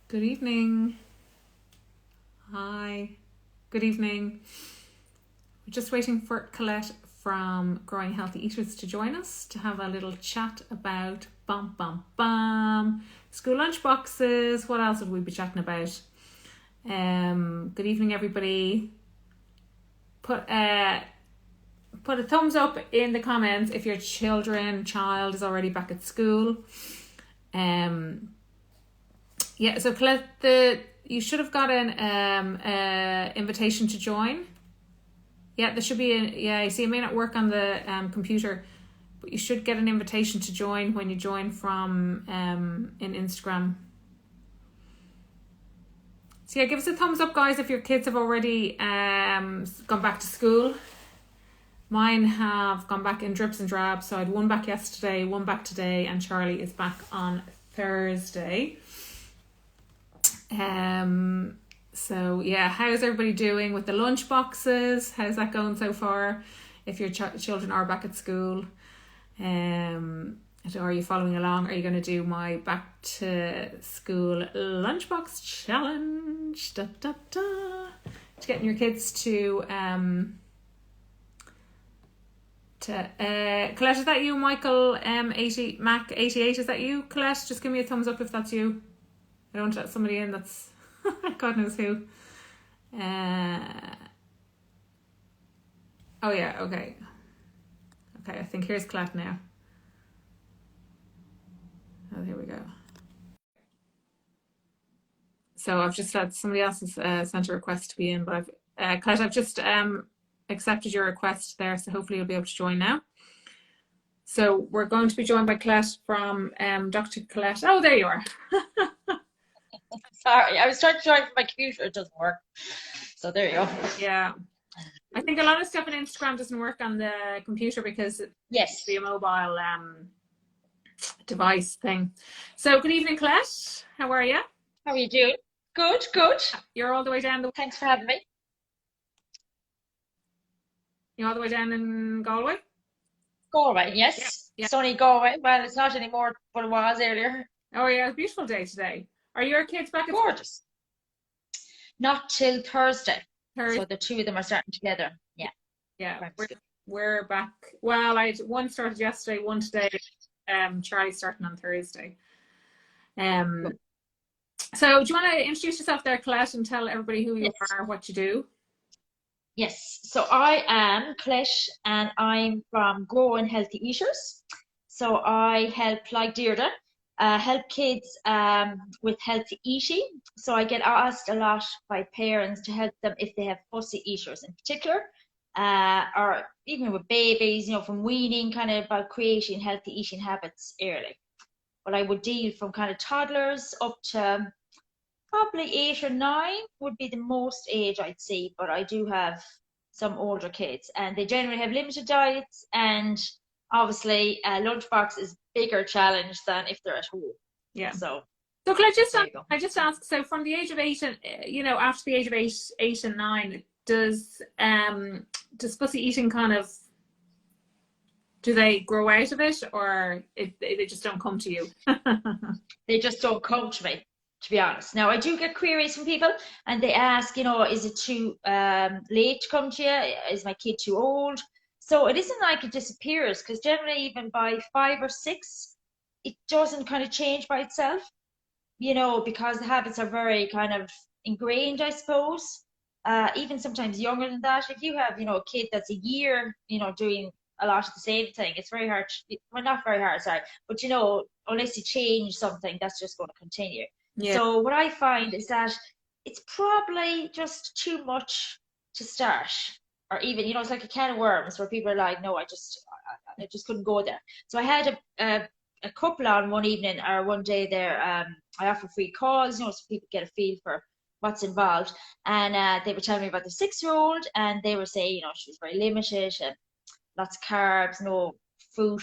Good evening. Hi. Good evening. We're just waiting for Colette from Growing Healthy Eaters to join us to have a little chat about school lunch boxes. What else would we be chatting about? Good evening, everybody. Put a thumbs up in the comments if your child is already back at school. So Colette, you should have got an invitation to join. Yeah, there should be you see, it may not work on the computer, but you should get an invitation to join when you join from in Instagram. So yeah, give us a thumbs up, guys, if your kids have already gone back to school. Mine have gone back in drips and drabs. So I had one back yesterday, one back today, and Charlie is back on Thursday. So yeah, how's everybody doing with the lunch boxes? How's that going so far? If your children are back at school, are you following along? Are you going to do my back to school lunchbox challenge? To getting your kids to Colette, is that you? Michael 80 Mac 88, is that you? Colette, just give me a thumbs up if that's you. I don't want to let somebody in that's God knows who. Oh yeah, okay. Okay, I think here's Colette now. Oh, here we go. So I've just had somebody else has sent a request to be in, but Colette, I've just accepted your request there, so hopefully you'll be able to join now. So we're going to be joined by Colette from Dr. Colette. Oh, there you are. Sorry, I was trying to join from my computer. It doesn't work. So there you go. Yeah. I think a lot of stuff on Instagram doesn't work on the computer because it's the mobile device thing. So good evening, Colette. How are you? How are you doing? Good, good. You're all the way down Thanks for having me. You're all the way down in Galway? Galway, yes. Yeah. Sunny Galway. Well, it's not anymore, but it was earlier. Oh yeah, it's a beautiful day today. Are your kids back at school? Gorgeous. Not till Thursday. Thursday. So the two of them are starting together. Yeah. Yeah. We're back. Well, one started yesterday, one today. Charlie starting on Thursday. So do you want to introduce yourself there, Colette, and tell everybody who you are, what you do? Yes, so I am Colette and I'm from Growing Healthy Eaters. So I help, like Deirdre, help kids with healthy eating. So I get asked a lot by parents to help them if they have fussy eaters in particular, or even with babies, from weaning, kind of about creating healthy eating habits early. But I would deal from kind of toddlers up to probably 8 or 9 would be the most age I'd see, but I do have some older kids, and they generally have limited diets, and obviously lunchbox is bigger challenge than if they're at home. Yeah. So could I just ask? So from the age of 8, and after the age of 8 and 9, does fussy eating kind of, do they grow out of it, or they just don't come to you? They just don't come to me, to be honest. Now, I do get queries from people and they ask, is it too late to come to you? Is my kid too old? So it isn't like it disappears, because generally even by 5 or 6, it doesn't kind of change by itself, because the habits are very kind of ingrained, I suppose. Even sometimes younger than that. If you have, a kid that's a year, doing a lot of the same thing, it's very hard. Well, not very hard, sorry, but unless you change something, that's just going to continue. Yeah. So what I find is that it's probably just too much to start, or even, it's like a can of worms where people are like, no, I just couldn't go there. So I had a couple on one evening or one day there. I offer free calls, so people get a feel for what's involved, and they were telling me about the 6-year-old, and they were saying, she was very limited and lots of carbs, no fruit,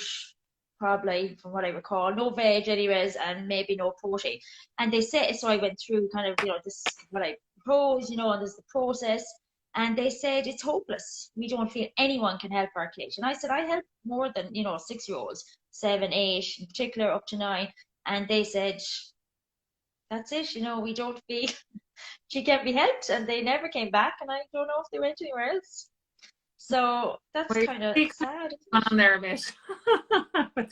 probably from what I recall, no veg anyways, and maybe no protein. And they said, so I went through kind of, this is what I propose, and this is the process. And they said, it's hopeless. We don't feel anyone can help our kid. And I said, I help more than, 6-year-olds, 7, 8, in particular, up to 9. And they said, that's it. We don't feel she can't be helped, and they never came back, and I don't know if they went anywhere else. So that's Well, kind of you sad, isn't it? on there a bit. But,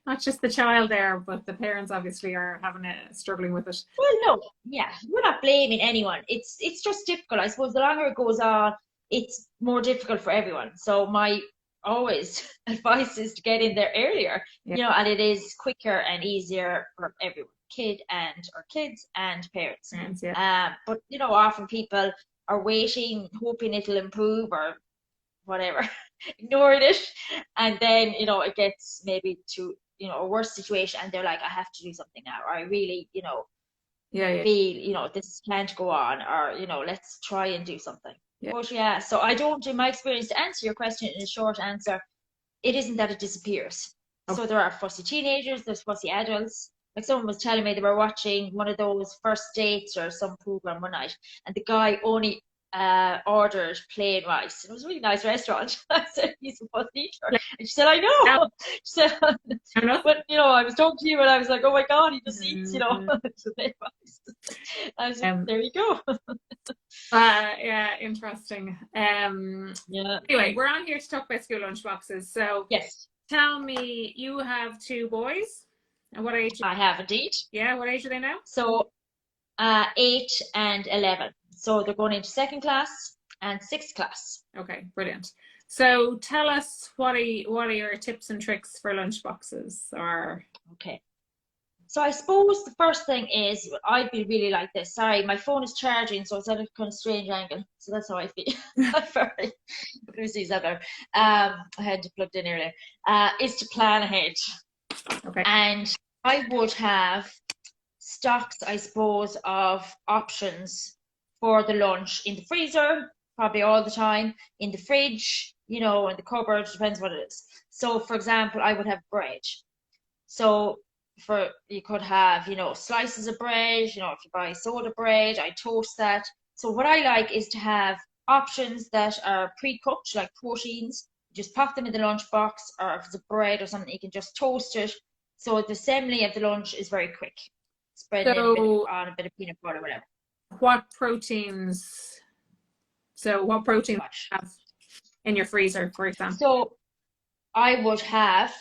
not just the child there, but the parents obviously are having struggling with it. Well, no, yeah, we're not blaming anyone. It's just difficult. I suppose the longer it goes on, it's more difficult for everyone. So my always advice is to get in there earlier, Yeah, and it is quicker and easier for everyone, kids and parents. parents, yeah. But often people are waiting, hoping it'll improve or whatever, ignoring it, and then it gets maybe to a worse situation, and they're like, I have to do something now, or I really Yeah, yeah, feel this can't go on, or let's try and do something. yeah. But yeah, so I don't, in my experience, to answer your question in a short answer, it isn't that it disappears. Okay. So there are fussy teenagers, there's fussy adults. Like someone was telling me they were watching one of those first dates or some program one night, and the guy only ordered plain rice. And it was a really nice restaurant. I said, he's a fussy eater. And she said, I Yeah, know. She said, fair enough. but I was talking to you and I was like, oh my God, he just eats, Mm, plain rice. I was like, um, there you go. yeah, interesting. Yeah. Anyway, we're on here to talk about school lunchboxes. So Yes, tell me, you have two boys, and what age? I have indeed. Yeah, what age are they now? So 8 and 11. So they're going into second class and sixth class. Okay, brilliant. So tell us, what are your tips and tricks for lunchboxes? Or Okay. So I suppose the first thing is, I'd be really like this. Sorry, my phone is charging, so it's at a kind of strange angle. So that's how I feel. Sorry. Let me see something. I had to plug in earlier. Is to plan ahead. okay, And I would have stocks, I suppose, of options for the lunch in the freezer, probably all the time, in the fridge, in the cupboard, depends what it is. So, for example, I would have bread. So, you could have, slices of bread, if you buy soda bread, I toast that. So, what I like is to have options that are pre-cooked, like proteins. You just pop them in the lunchbox, or if it's a bread or something, you can just toast it. So the assembly of the lunch is very quick. Spreading it so on a bit of peanut butter, whatever. what proteins? So what proteins do you have in your freezer, for example? So I have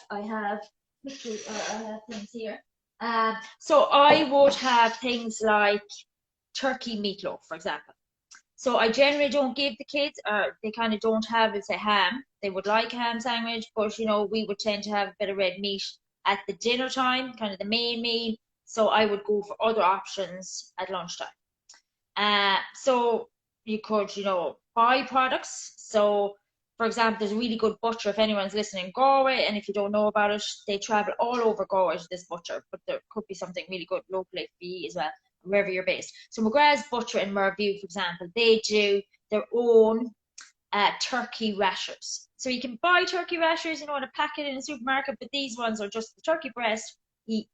things here. So I would have things like turkey meatloaf, for example. So I generally don't give the kids, they kind of don't have, it's a ham. They would like a ham sandwich, but we would tend to have a bit of red meat at the dinner time, kind of the main meal. So I would go for other options at lunchtime. So you could, buy products. So, for example, there's a really good butcher, if anyone's listening in Galway, and if you don't know about it, they travel all over Galway to this butcher, but there could be something really good locally for you as well, wherever you're based. So McGrath's Butcher in Merview, for example, they do their own turkey rashers. So you can buy turkey rashers, in a packet in a supermarket, but these ones are just the turkey breast. He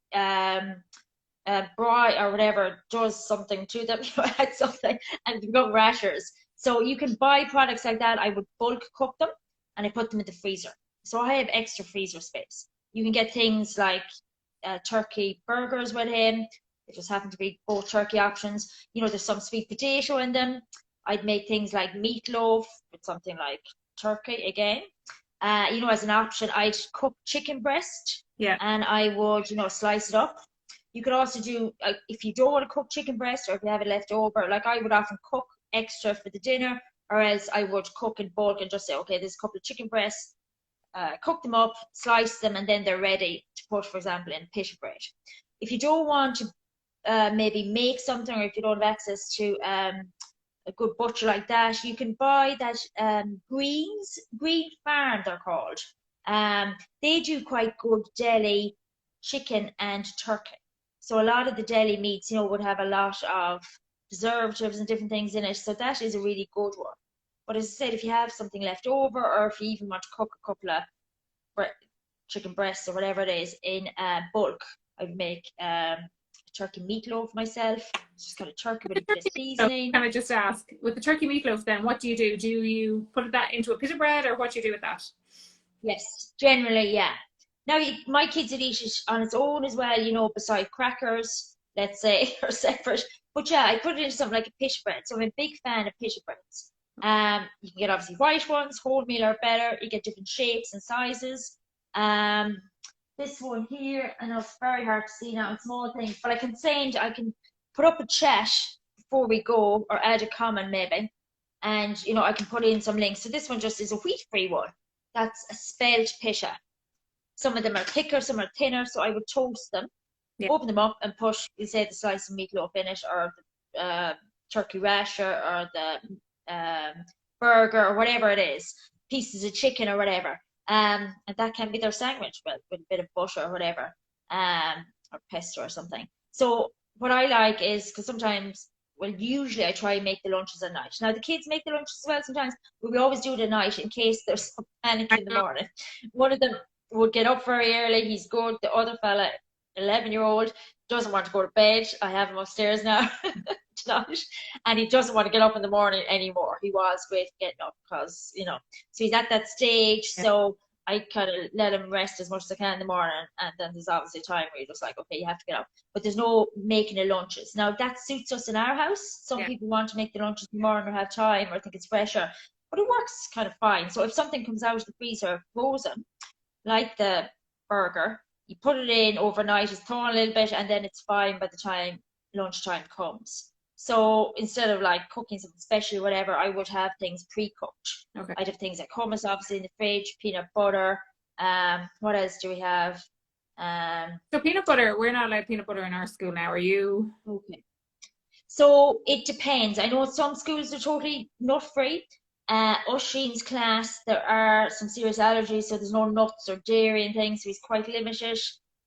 bry or whatever does something to them, add something, and become rashers. So you can buy products like that. I would bulk cook them and I put them in the freezer. So I have extra freezer space. You can get things like turkey burgers with him. It just happen to be both turkey options. There's some sweet potato in them. I'd make things like meatloaf with something like turkey again. As an option, I'd cook chicken breast. Yeah. And I would, slice it up. You could also do, if you don't want to cook chicken breast, or if you have it left over, like I would often cook extra for the dinner, or else I would cook in bulk and just say, okay, there's a couple of chicken breasts, cook them up, slice them, and then they're ready to put, for example, in pita bread. If you don't want to maybe make something, or if you don't have access to a good butcher like that, you can buy that Green Farm, they're called. They do quite good deli chicken and turkey. So a lot of the deli meats, would have a lot of preservatives and different things in it. So that is a really good one. But as I said, if you have something left over, or if you even want to cook a couple of chicken breasts or whatever it is in bulk, I'd make turkey meatloaf myself. It's just kind of turkey with a bit of seasoning. Can I just ask, with the turkey meatloaf then, what do you do? Do you put that into a pita bread, or what do you do with that? Yes, generally, yeah. Now, my kids would eat it on its own as well, beside crackers. let's say, or separate. But yeah, I put it into something like a pita bread. So I'm a big fan of pita breads. You can get obviously white ones, wholemeal are better. You get different shapes and sizes. Um, this one here, I know it's very hard to see now in small things, but I can put up a chat before we go, or add a comment maybe, and I can put in some links. So this one just is a wheat-free one. That's a spelt pita. Some of them are thicker, some are thinner, so I would toast them, open them up, and put, you say, the slice of meatloaf in it, or the turkey rasher, or the burger, or whatever it is, pieces of chicken or whatever. And that can be their sandwich with a bit of butter or whatever, or pesto or something. So what I like is, because sometimes, well, usually I try and make the lunches at night. Now the kids make the lunches as well sometimes, but we always do it at night in case there's some panic in the morning. One of them would get up very early. He's good. The other fella, 11-year-old, doesn't want to go to bed. I have him upstairs now tonight, and he doesn't want to get up in the morning anymore. He was great getting up because, so he's at that stage. Yeah. So I kind of let him rest as much as I can in the morning, and then there's obviously a time where you're just like, okay, you have to get up. But there's no making of lunches. Now that suits us in our house. Some people want to make the lunches in the morning or have time or think it's fresher, but it works kind of fine. So if something comes out of the freezer frozen, like the burger, you put it in overnight, it's thawing a little bit, and then it's fine by the time lunchtime comes. So instead of like cooking something special or whatever, I would have things pre-cooked. Okay. I'd have things like hummus obviously in the fridge, peanut butter. What else do we have? So peanut butter, we're not allowed peanut butter in our school now. Are you? Okay. So it depends. I know some schools are totally nut-free. Oisín's class, there are some serious allergies, so there's no nuts or dairy and things, so he's quite limited.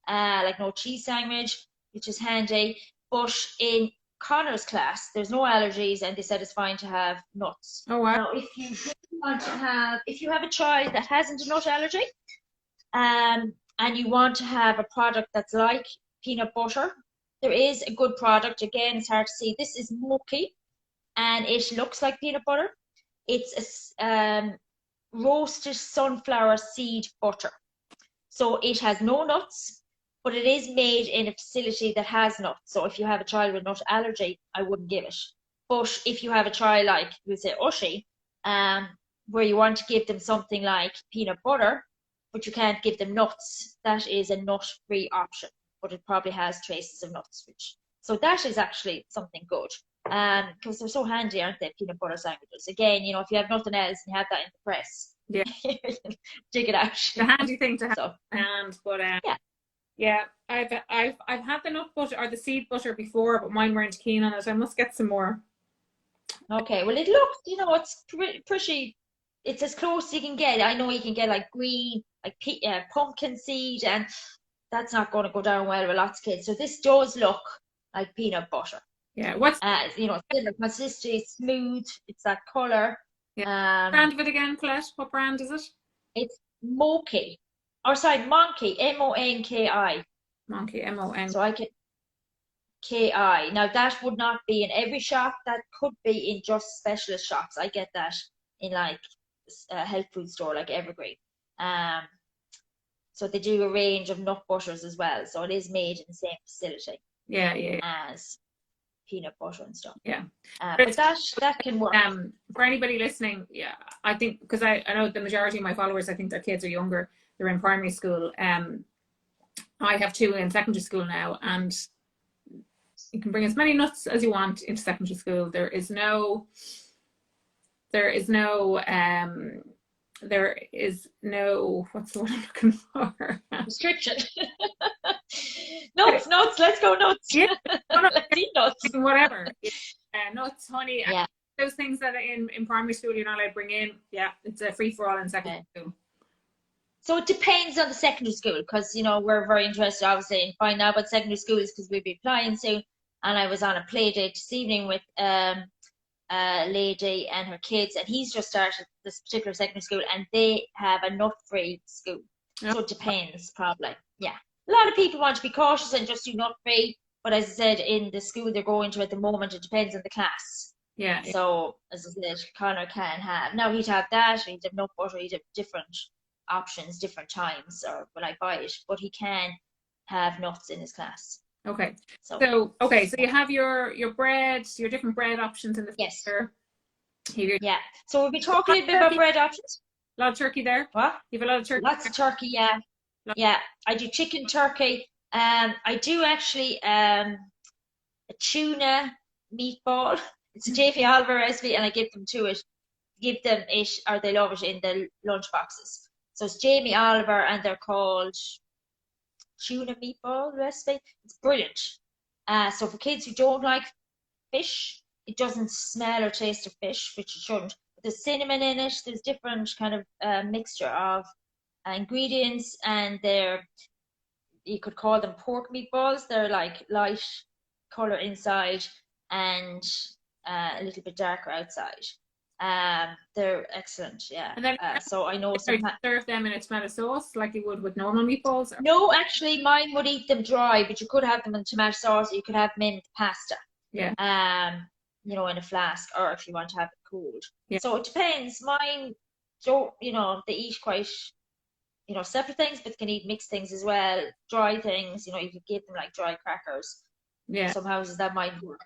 Like no cheese sandwich, which is handy. But in Connor's class, there's no allergies, and they said it's fine to have nuts. Oh wow! Now, if you have a child that hasn't a nut allergy, and you want to have a product that's like peanut butter, there is a good product. Again, it's hard to see. This is Moki, and it looks like peanut butter. It's a roasted sunflower seed butter. So it has no nuts, but it is made in a facility that has nuts. So if you have a child with nut allergy, I wouldn't give it. But if you have a child like, we say, Oisin, where you want to give them something like peanut butter, but you can't give them nuts, that is a nut-free option. But it probably has traces of nuts. So that is actually something good. Because they're so handy, aren't they, peanut butter sandwiches? Again, if you have nothing else and you have that in the press, dig it out. The handy thing to have hand, but I've had the nut butter or the seed butter before, but mine weren't keen on it. I must get some more. Okay, well, it looks, it's pretty. It's as close as you can get. I know you can get like green, like pumpkin seed, and that's not going to go down well with lots of kids. So this does look like peanut butter. Yeah, what's similar consistency, smooth. It's that color. Yeah. Brand of it again, Colette? What brand is it? It's Moki, or sorry, Monkey, Monki. Monkey, M-O-N. So I can K-I. Now that would not be in every shop. That could be in just specialist shops. I get that in like a health food store like Evergreen. So they do a range of nut butters as well. So it is made in the same facility. Yeah. As peanut butter and stuff. Yeah. But that can work. For anybody listening, I think, because I know the majority of my followers, I think their kids are younger. They're in primary school. I have 2 in secondary school now, and you can bring as many nuts as you want into secondary school. There is no what's the word I'm looking for? Restriction. Nuts, let's go nuts. Yeah. Let's eat nuts. Whatever. Nuts, honey. Yeah. Those things that in primary school you're not allowed to bring in. Yeah, it's a free for all in secondary school. So it depends on the secondary school, because we're very interested obviously in finding out about secondary schools, because we'll be applying soon. And I was on a play date this evening with a lady and her kids, and he's just started this particular secondary school, and they have a nut-free school. So it depends, probably. Yeah. A lot of people want to be cautious and just do nut-free, but as I said, in the school they're going to at the moment, it depends on the class. Yeah. So, as I said, Connor can have. Now, he'd have that, he'd have nut butter, he'd have different options, different times, or when I buy it, but he can have nuts in his class. Okay. So So okay, so you have your bread, your different bread options in the yes, freezer. Here, yeah. So we'll be a talking a lot little of bit about turkey, bread options. a lot of turkey there. What? You have a lot of turkey Lots of turkey, yeah. there. Yeah. I do chicken turkey. I do actually a tuna meatball. It's a JP Oliver recipe, and I give them it, or they love it in the lunch boxes. So it's Jamie Oliver, and they're called tuna meatball recipe. It's brilliant. So for kids who don't like fish, it doesn't smell or taste of fish, which it shouldn't. But there's cinnamon in it. There's different kind of mixture of ingredients, and you could call them pork meatballs. They're like light color inside and a little bit darker outside. They're excellent, yeah. And then So I know sorry, sometimes. serve them in a tomato sauce like you would with normal meatballs. No, actually, mine would eat them dry, but you could have them in tomato sauce. Or you could have them in with pasta. Yeah, In a flask, or if you want to have it cooled. yeah, So it depends. Mine don't, they eat quite, separate things, but they can eat mixed things as well. Dry things, you could give them like dry crackers. yeah, Some houses that might work.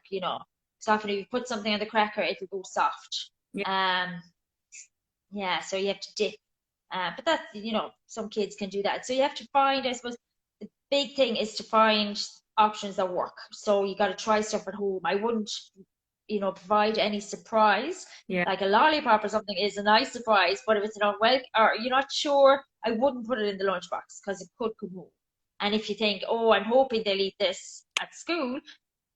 So often if you put something on the cracker, it'll go soft. yeah. Um, yeah, so you have to dip. But that's, some kids can do that. So you have to find, I suppose, the big thing is to find options that work. So you got to try stuff at home. I wouldn't, provide any surprise. Yeah. Like a lollipop or something is a nice surprise, but if it's not well, or you're not sure, I wouldn't put it in the lunchbox because it could come home. And if you think, oh, I'm hoping they'll eat this at school,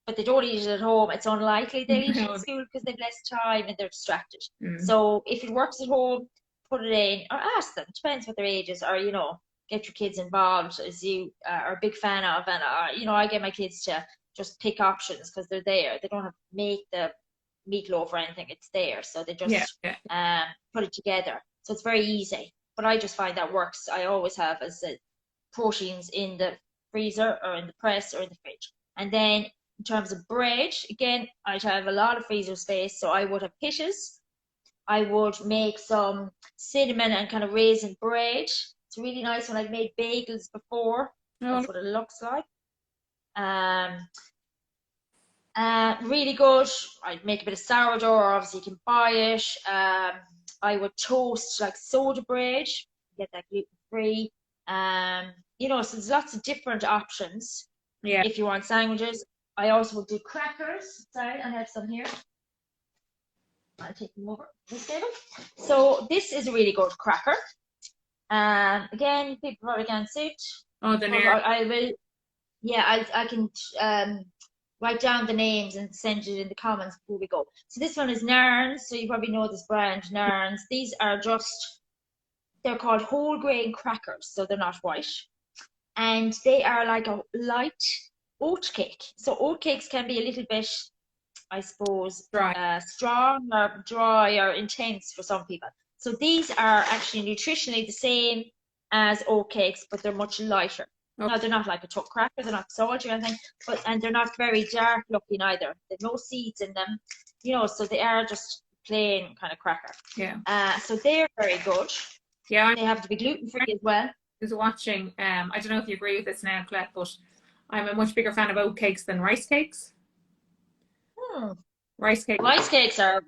but they don't eat it at home, it's unlikely they'll eat it at school because they've less time and they're distracted. Mm. So if it works at home, put it in or ask them. Depends what their age is, or get your kids involved as you are a big fan of. And I get my kids to just pick options because they're there. They don't have to make the meatloaf or anything. It's there, so they just put it together. So it's very easy. But I just find that works. I always have as proteins in the freezer or in the press or in the fridge. And then in terms of bread, again, I'd have a lot of freezer space, so I would have pitas. I would make some cinnamon and kind of raisin bread. It's really nice when I've made bagels before. That's what it looks like. Really good. I'd make a bit of sourdough, or obviously you can buy it. I would toast like soda bread, get that gluten free. So there's lots of different options. Yeah. If you want sandwiches, I also would do crackers. Sorry, I have some here. I'll take them over this table. So this is a really good cracker. Again, people probably can't see it. Oh, the name. I will. Yeah, I can write down the names and send it in the comments before we go. So this one is Nairns. So you probably know this brand, Nairns. These are they're called whole grain crackers. So they're not white. And they are like a light oat cake. So oat cakes can be a little bit, I suppose, strong or dry or intense for some people. So these are actually nutritionally the same as oat cakes, but they're much lighter. Okay. Now they're not like a tuck cracker, they're not salty or anything, and they're not very dark looking either. There's no seeds in them, so they are just plain kind of cracker. Yeah. So they're very good. Yeah. They have to be gluten free as well. Who's watching? I don't know if you agree with this now, Colette, but I'm a much bigger fan of oat cakes than rice cakes. Rice cakes are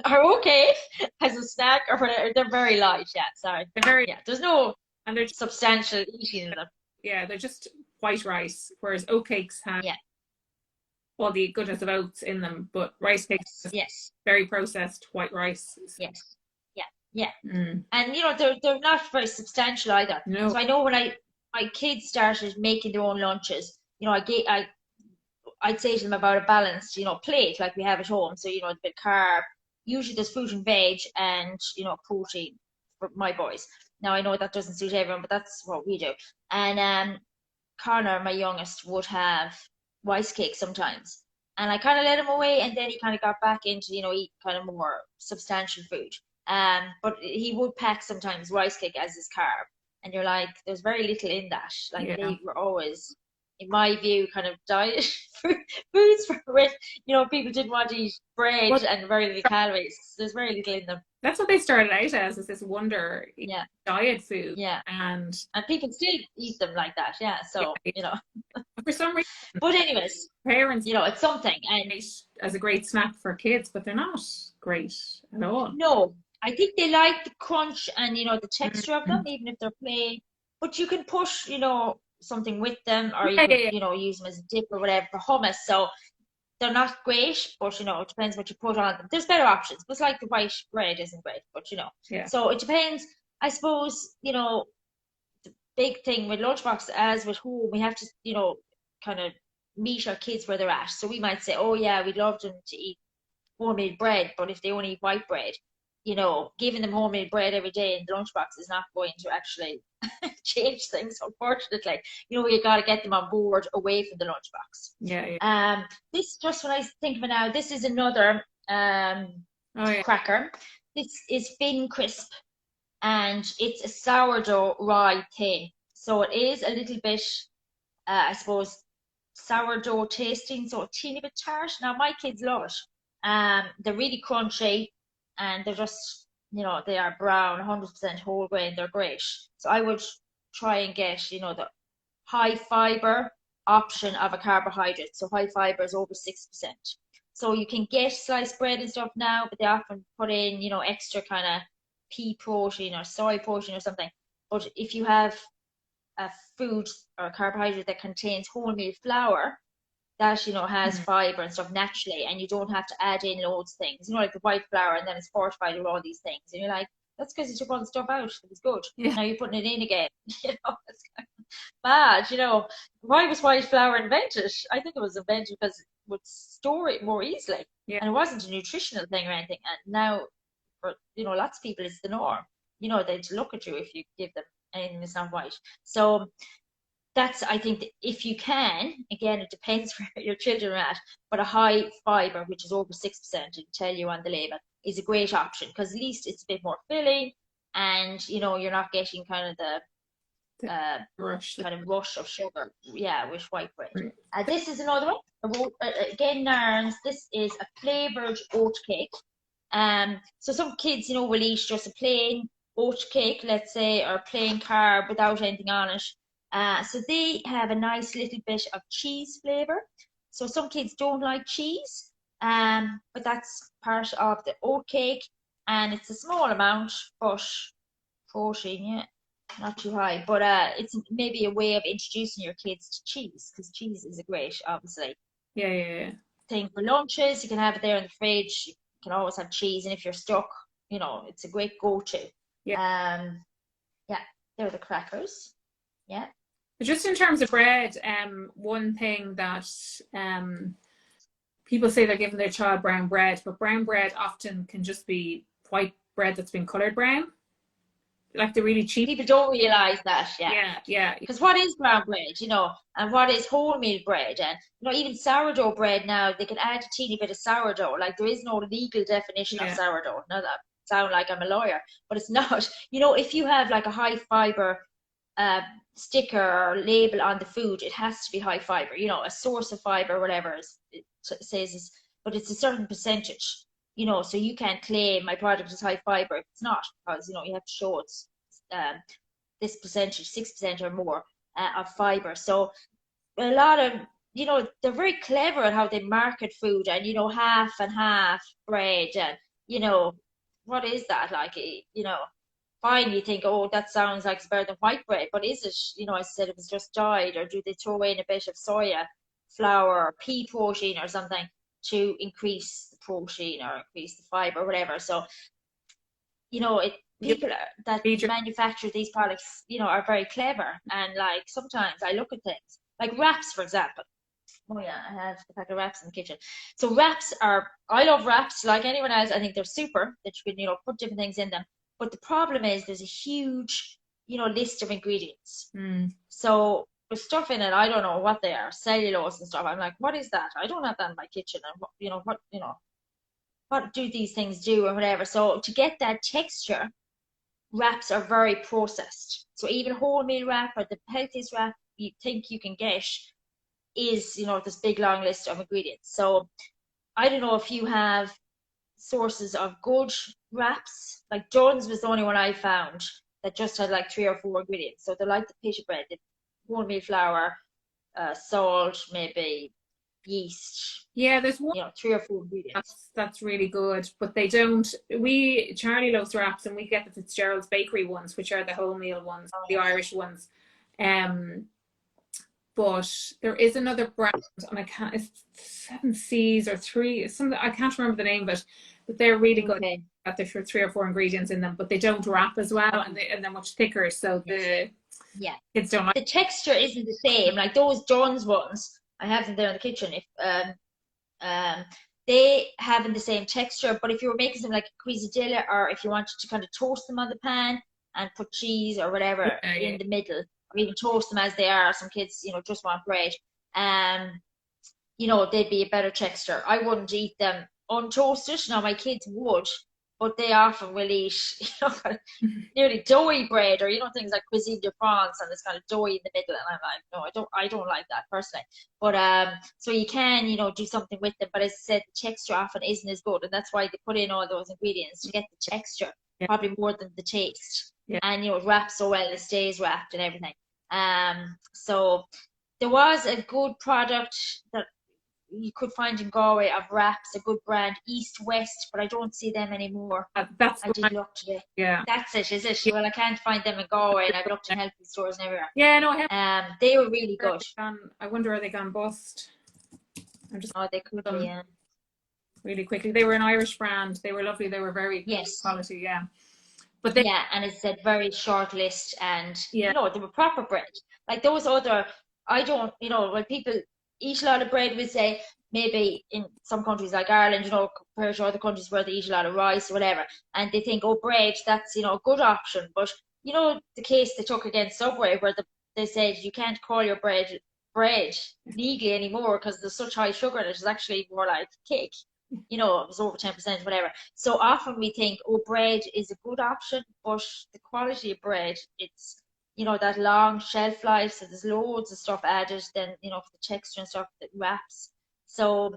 okay as a snack or whatever. They're very light. Yeah, sorry. There's no substantial eating in them. Yeah, they're just white rice, whereas oat cakes have all the goodness of oats in them, but rice cakes very processed white rice. Yes. Yeah. And they're not very substantial either. No. So I know when my kids started making their own lunches, I'd say to them about a balanced, plate like we have at home. So, a bit carb. Usually there's fruit and veg and, protein for my boys. Now I know that doesn't suit everyone, but that's what we do. And Connor, my youngest, would have rice cake sometimes. And I kind of let him away, and then he kind of got back into, eat kind of more substantial food. But he would pack sometimes rice cake as his carb. And you're like, there's very little in that. Like they were always in my view, kind of diet foods for rich. People didn't want to eat bread Well, and very little calories. There's very little in them. that's what they started out as, is this wonder Yeah, diet food. yeah. And And people still eat them like that. Yeah. So, yeah, for some reason, But anyways, parents it's something. And as a great snack for kids, but they're not great at all. no, I think they like the crunch and, the texture of them, Mm. even if they're plain. But you can push, something with them, or you Yeah, could, yeah, use them as a dip or whatever for hummus. So they're not great, but, it depends what you put on them. There's better options. But it's like the white bread isn't great, but, yeah. So it depends. I suppose, the big thing with lunchbox, as with home, we have to, kind of meet our kids where they're at. So we might say, oh yeah, we'd love them to eat homemade bread, but if they only eat white bread, giving them homemade bread every day in the lunchbox is not going to actually change things, unfortunately. You got to get them on board away from the lunchbox. Yeah. This, just when I think of it now, this is another Oh yeah. cracker. This is Thin Crisp, and it's a sourdough rye thing. So it is a little bit, I suppose, sourdough tasting, so a teeny bit tart. Now my kids love it. They're really crunchy, and they're just, they are brown, 100% whole grain. They're great. So I would try and get, the high fiber option of a carbohydrate. So high fiber is over 6%. So you can get sliced bread and stuff now, but they often put in, extra kind of pea protein or soy protein or something. But if you have a food or a carbohydrate that contains wholemeal flour, that has fiber and stuff naturally, and you don't have to add in loads of things, like the white flour, and then it's fortified with all these things, and you're like, that's because you took all the stuff out. It was good. Yeah. Now you're putting it in again. It's kind of bad. Why was white flour invented? I think it was invented because it would store it more easily. Yeah. And it wasn't a nutritional thing or anything. And now, for lots of people, it's the norm. They'd look at you if you give them anything that's not white. So that's, I think, that if you can, again, it depends where your children are at, but a high fiber, which is over 6%, it'll tell you on the label, is a great option, because at least it's a bit more filling, and you're not getting kind of the rush. kind of rush of sugar, with white bread. This is another one. Again, Nairn's. This is a flavoured oat cake. So some kids, will eat just a plain oat cake, let's say, or plain carb without anything on it. So they have a nice little bit of cheese flavour. So some kids don't like cheese, but that's part of the oat cake, and it's a small amount, but protein, not too high. But it's maybe a way of introducing your kids to cheese, because cheese is a great, obviously, thing for lunches. You can have it there in the fridge. You can always have cheese, and if you're stuck, it's a great go-to. They're the crackers. Yeah. Just in terms of bread, one thing that people say they're giving their child brown bread, but brown bread often can just be white bread that's been coloured brown. Like the really cheap. People don't realise that, Yeah. Because what is brown bread, and what is wholemeal bread? And, even sourdough bread now, they can add a teeny bit of sourdough. Like, there is no legal definition of sourdough. Now that sound like I'm a lawyer, but it's not. If you have like a high fiber sticker or label on the food, it has to be high fiber, a source of fiber, whatever it says, but it's a certain percentage, so you can't claim my product is high fiber if it's not, because you have to show it's this percentage, 6% or more of fiber. So a lot of, they're very clever at how they market food, and half and half bread, and what is that like? Fine, you think, oh, that sounds like it's better than white bread, but is it? I said, if it's just dyed, or do they throw in a bit of soya flour or pea protein or something to increase the protein or increase the fiber or whatever? So, people that manufacture these products, are very clever, and like sometimes I look at things like wraps, for example. Oh yeah, I have a pack of wraps in the kitchen. So wraps I love wraps like anyone else. I think they're super, that you can, put different things in them. But the problem is there's a huge, list of ingredients. So there's stuff in it, I don't know what they are, cellulose and stuff. I'm like, what is that? I don't have that in my kitchen. And what do these things do or whatever? So to get that texture, wraps are very processed. So even wholemeal wrap, or the healthiest wrap you think you can get, is, this big long list of ingredients. So I don't know if you have sources of good wraps. Like John's was the only one I found that just had like 3 or 4 ingredients. So they're like the pita bread, the wholemeal flour, salt, maybe yeast. Yeah, there's one 3 or 4 ingredients. that's really good, but they don't. Charlie loves wraps, and we get the Fitzgerald's Bakery ones, which are the wholemeal ones, Oh, the Irish ones. But there is another brand, and I can't. It's 7 C's or 3. Something I can't remember the name, but they're really good. okay. Got the 3 or 4 ingredients in them, but they don't wrap as well, and they're much thicker, so the Yeah. kids don't like. The texture isn't the same. Like those John's ones, I have them there in the kitchen. If they haven't the same texture, but if you were making them like a quesadilla, or if you wanted to kind of toast them on the pan and put cheese or whatever in the middle, or even toast them as they are. Some kids, just want bread. They'd be a better texture. I wouldn't eat them untoasted. Now my kids would, but they often will eat, kind of nearly doughy bread, or things like cuisine de France, and it's kind of doughy in the middle. And I'm like, no, I don't like that personally. But so you can, do something with them. But as I said, the texture often isn't as good, and that's why they put in all those ingredients to get the texture, probably more than the taste. Yeah. And it wraps so well, it stays wrapped and everything. So there was a good product that you could find in Galway of wraps, a good brand, East West, but I don't see them anymore. I did look today. Yeah. That's it, is it? Yeah. Well, I can't find them in Galway, and I've looked in healthy stores and everywhere. Yeah, no, I have. They were really good. I wonder, are they gone bust? They could be, yeah. Really quickly. They were an Irish brand. They were lovely. They were very quality, yeah. But and it's a very short list, and they were proper bread. Like those other, I don't, when people eat a lot of bread, we say maybe in some countries like Ireland, compared to other countries where they eat a lot of rice or whatever, and they think, oh, bread, that's a good option. But the case they took against Subway, where they said you can't call your bread legally anymore because there's such high sugar in it. It's actually more like cake. It was over 10%, whatever. So often we think, oh, bread is a good option, but the quality of bread, it's, that long shelf life, so there's loads of stuff added, then, for the texture and stuff that wraps. So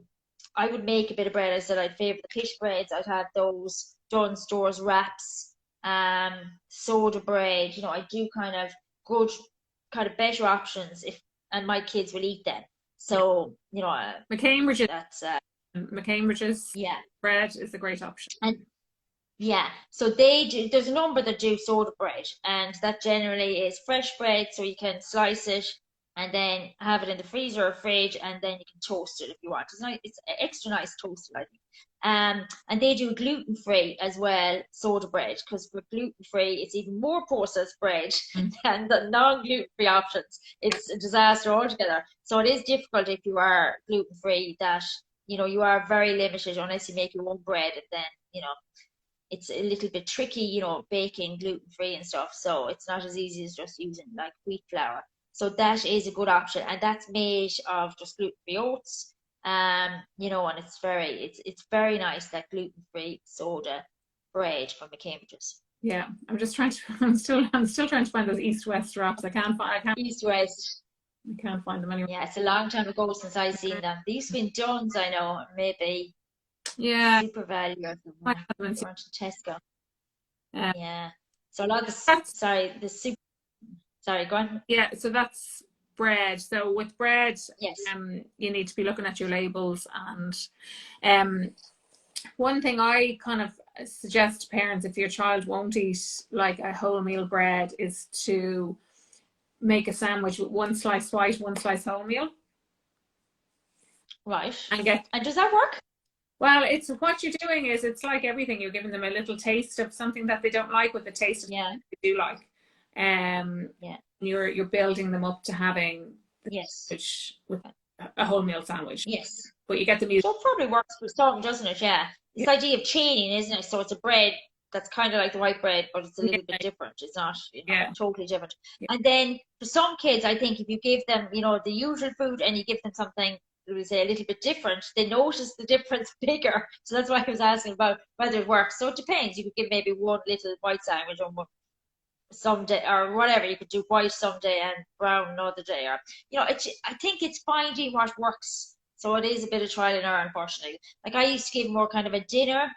I would make a bit of bread. I said I'd favour the pita breads. I'd have those Dunn Stores wraps, soda bread. I do kind of good, kind of better options and my kids will eat them. So, McCambridge, that's McCambridge's bread is a great option. And so they do, there's a number that do soda bread, and that generally is fresh bread, so you can slice it and then have it in the freezer or fridge, and then you can toast it if you want. It's nice, it's extra nice toasted, I think. And they do gluten-free as well, soda bread, because for gluten-free it's even more processed bread than the non-gluten-free options. It's a disaster altogether. So it is difficult if you are gluten-free, that you are very limited unless you make your own bread, and then it's a little bit tricky, baking gluten-free and stuff. So it's not as easy as just using like wheat flour. So that is a good option, and that's made of just gluten-free oats. And it's very nice, that gluten-free soda bread from McCambridge's. Yeah, I'm still trying to find those East-West wraps. I can't East-West. I can't find them anywhere. Yeah, it's a long time ago since I've seen them. They used to be in John's, I know, maybe. Yeah. Super Value or something. Or to Tesco. So a lot of sorry, go on. Yeah, so that's bread. So with bread, yes, you need to be looking at your labels. And one thing I kind of suggest to parents, if your child won't eat like a wholemeal bread, is to make a sandwich with 1 slice white, 1 slice wholemeal. Right. And does that work? Well, it's what you're doing is, it's like everything. You're giving them a little taste of something that they don't like with the taste of something they do like. You're building them up to having with a wholemeal sandwich. Yes. But you get them used. So it probably works for some, doesn't it? Yeah. This idea of chaining, isn't it? So it's a bread that's kind of like the white bread, but it's a little bit different. It's not totally different. Yeah. And then for some kids, I think if you give them, the usual food, and you give them something, we say, a little bit different, they notice the difference bigger. So that's why I was asking about whether it works. So it depends. You could give maybe one little white sandwich, or some day, or whatever. You could do white some day and brown another day, or I think it's finding what works. So it is a bit of trial and error, unfortunately. Like I used to give more kind of a dinner,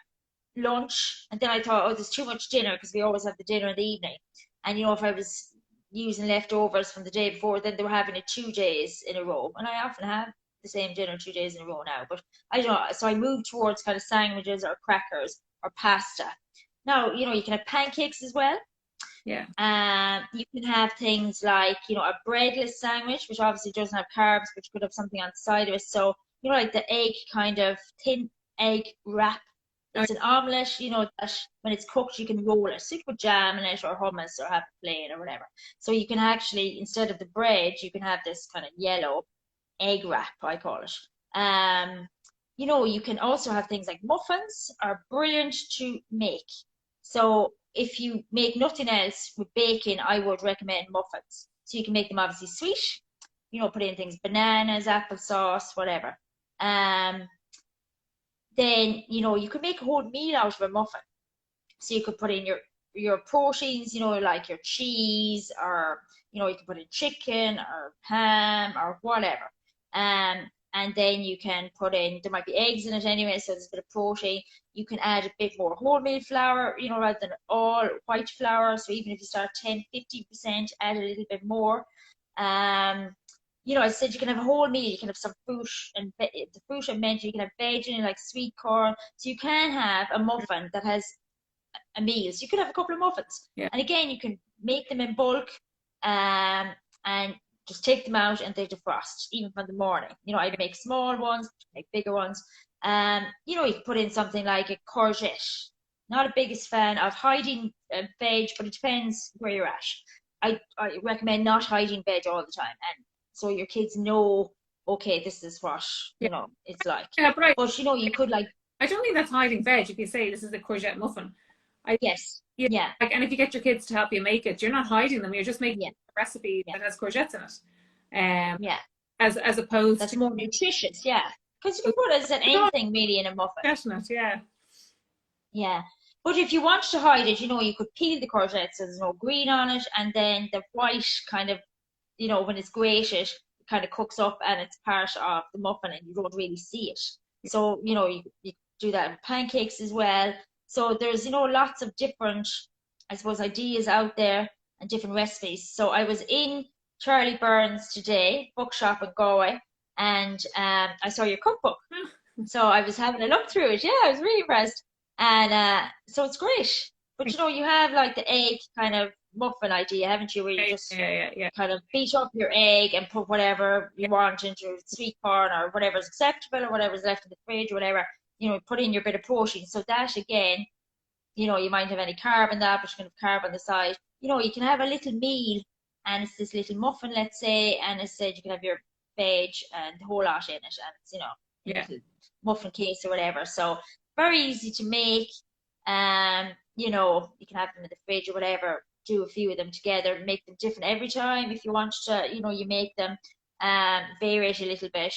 lunch, and then I thought, oh, there's too much dinner because we always have the dinner in the evening. And if I was using leftovers from the day before, then they were having it 2 days in a row. And I often have the same dinner 2 days in a row now. But I don't know. So I moved towards kind of sandwiches or crackers or pasta. Now, you can have pancakes as well. Yeah. You can have things like, a breadless sandwich, which obviously doesn't have carbs, but you could have something on the side of it. So, like the egg kind of thin egg wrap. It's an omelette, that when it's cooked, you can roll it. So you can put jam in it or hummus or have it plain or whatever. So you can actually, instead of the bread, you can have this kind of yellow egg wrap, I call it. You can also have things like muffins are brilliant to make. So if you make nothing else with bacon, I would recommend muffins. So you can make them obviously sweet, put in things, bananas, applesauce, whatever. Then, you could make a whole meal out of a muffin. So you could put in your proteins, like your cheese, or, you can put in chicken or ham or whatever. And then you can put in, there might be eggs in it anyway, so there's a bit of protein. You can add a bit more wholemeal flour, rather than all white flour. So even if you start 10-15%, add a little bit more. I said you can have a whole meal. You can have some fruit, and the fruit I mentioned, you can have veg in it, like sweet corn. So you can have a muffin that has a meal. So you could have a couple of muffins. Yeah. And again, you can make them in bulk, and just take them out and they defrost, even from the morning. I'd make small ones, make bigger ones. You can put in something like a courgette. Not a biggest fan of hiding veg, but it depends where you're at. I recommend not hiding veg all the time, and so your kids know, okay, this is what it's like. Yeah, but you could like. I don't think that's hiding veg if you say this is a courgette muffin. Yes. Yeah. Yeah. And if you get your kids to help you make it, you're not hiding them. You're just making a recipe that has courgettes in it. Yeah. As opposed that's to more nutritious. Yeah. Because you can put it as anything really in a muffin. Definitely, yeah. Yeah. But if you want to hide it, you could peel the courgette so there's no green on it, and then the white kind of, when it's grated, it kind of cooks up and it's part of the muffin and you don't really see it. So, you do that in pancakes as well. So there's, lots of different, I suppose, ideas out there and different recipes. So I was in Charlie Burns today, bookshop in Galway, and I saw your cookbook. So I was having a look through it. Yeah, I was really impressed. And so it's great. But, you have like the egg kind of muffin idea, haven't you? Where you just kind of beat up your egg and put whatever you want into sweet corn or whatever's acceptable or whatever's left in the fridge or whatever. Put in your bit of protein. So that again, you might have any carb in that, but you can have carb on the side. You can have a little meal, and it's this little muffin, let's say, and it said you can have your veg and the whole lot in it, and it's little muffin case or whatever. So very easy to make. You can have them in the fridge or whatever. Do a few of them together, make them different every time if you want to. You make them, vary it a little bit.